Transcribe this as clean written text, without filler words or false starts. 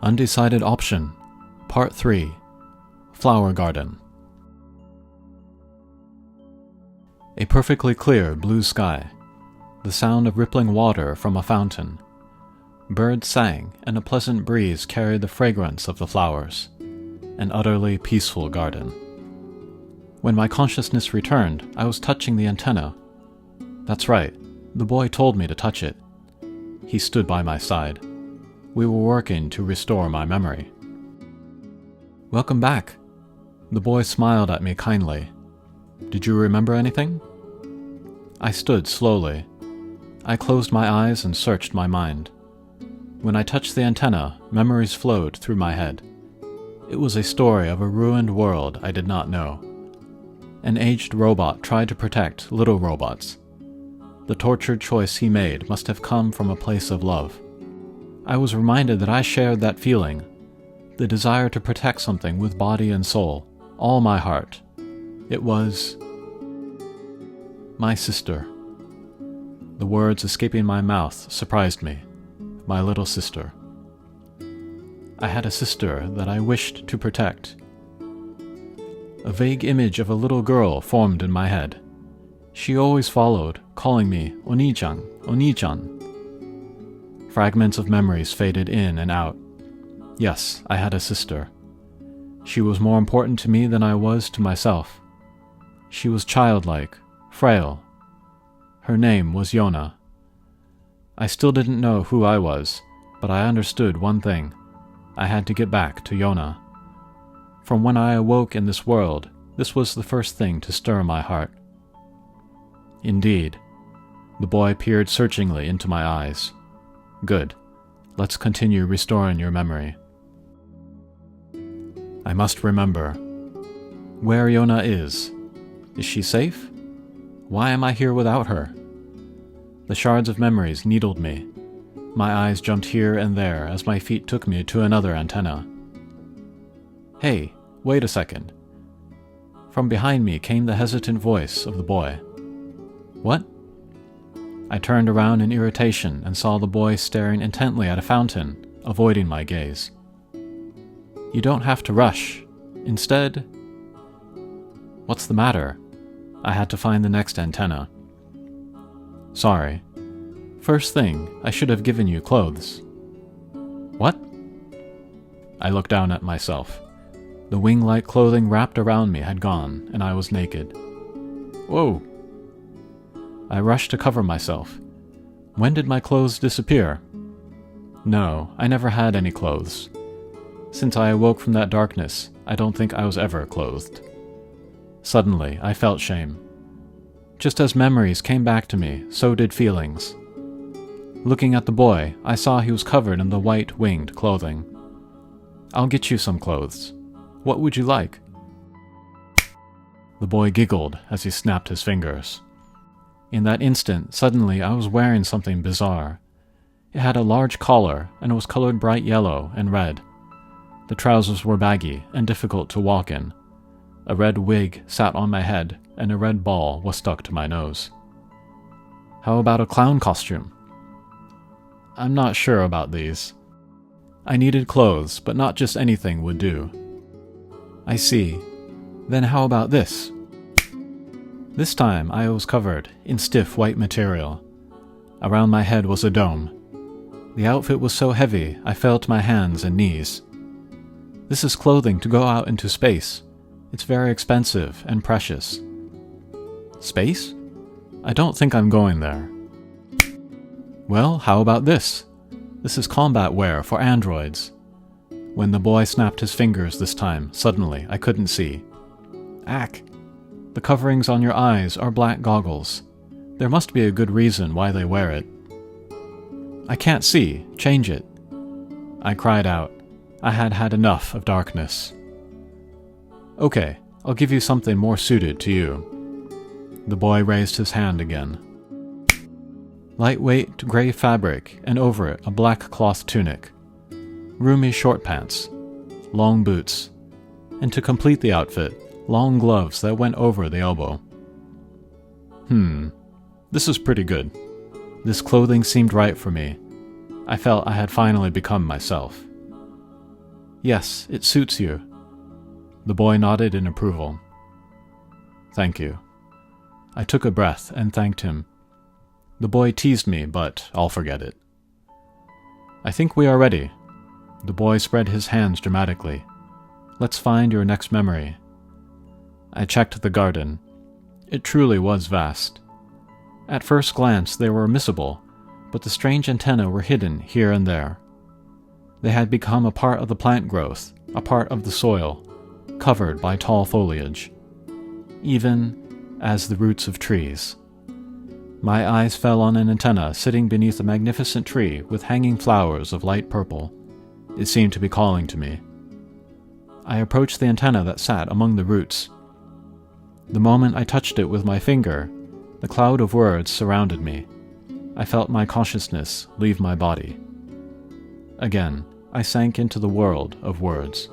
Undecided Option, Part 3, Flower Garden. A perfectly clear blue sky, the sound of rippling water from a fountain. Birds sang, and a pleasant breeze carried the fragrance of the flowers. An utterly peaceful garden. When my consciousness returned, I was touching the antenna. That's right, the boy told me to touch it. He stood by my side. We were working to restore my memory. "Welcome back." The boy smiled at me kindly. "Did you remember anything?" I stood slowly. I closed my eyes and searched my mind. When I touched the antenna, memories flowed through my head. It was a story of a ruined world I did not know. An aged robot tried to protect little robots. The tortured choice he made must have come from a place of love. I was reminded that I shared that feeling, the desire to protect something with body and soul, all my heart. It was my sister. The words escaping my mouth surprised me. My little sister. I had a sister that I wished to protect. A vague image of a little girl formed in my head. She always followed, calling me Oni-chan, Oni-chan. Fragments of memories faded in and out. Yes, I had a sister. She was more important to me than I was to myself. She was childlike, frail. Her name was Yona. I still didn't know who I was, but I understood one thing. I had to get back to Yona. From when I awoke in this world, this was the first thing to stir my heart. Indeed. The boy peered searchingly into my eyes. Good. Let's continue restoring your memory. I must remember. Where Yona is. Is she safe? Why am I here without her? The shards of memories needled me. My eyes jumped here and there as my feet took me to another antenna. Hey, wait a second. From behind me came the hesitant voice of the boy. What? I turned around in irritation and saw the boy staring intently at a fountain, avoiding my gaze. You don't have to rush. Instead... What's the matter? I had to find the next antenna. Sorry. First thing, I should have given you clothes. What? I looked down at myself. The wing-like clothing wrapped around me had gone, and I was naked. Whoa! I rushed to cover myself. When did my clothes disappear? No, I never had any clothes. Since I awoke from that darkness, I don't think I was ever clothed. Suddenly, I felt shame. Just as memories came back to me, so did feelings. Looking at the boy, I saw he was covered in the white winged clothing. I'll get you some clothes. What would you like? The boy giggled as he snapped his fingers. In that instant, suddenly I was wearing something bizarre. It had a large collar, and it was colored bright yellow and red. The trousers were baggy and difficult to walk in. A red wig sat on my head, and a red ball was stuck to my nose. How about a clown costume? I'm not sure about these. I needed clothes, but not just anything would do. I see. Then how about this? This time I was covered in stiff white material. Around my head was a dome. The outfit was so heavy I fell to my hands and knees. This is clothing to go out into space. It's very expensive and precious. Space? I don't think I'm going there. Well, how about this? This is combat wear for androids. When the boy snapped his fingers this time, suddenly I couldn't see. Ack! The coverings on your eyes are black goggles. There must be a good reason why they wear it. I can't see. Change it. I cried out. I had had enough of darkness. Okay, I'll give you something more suited to you. The boy raised his hand again. Lightweight gray fabric, and over it a black cloth tunic. Roomy short pants. Long boots. And to complete the outfit, long gloves that went over the elbow. This is pretty good. This clothing seemed right for me. I felt I had finally become myself. Yes, it suits you." The boy nodded in approval. "Thank you." I took a breath and thanked him. The boy teased me, but I'll forget it. "I think we are ready." The boy spread his hands dramatically. "Let's find your next memory." I checked the garden. It truly was vast. At first glance they were missable, but the strange antennae were hidden here and there. They had become a part of the plant growth, a part of the soil, covered by tall foliage, even as the roots of trees. My eyes fell on an antenna sitting beneath a magnificent tree with hanging flowers of light purple. It seemed to be calling to me. I approached the antenna that sat among the roots. The moment I touched it with my finger, the cloud of words surrounded me. I felt my consciousness leave my body. Again, I sank into the world of words.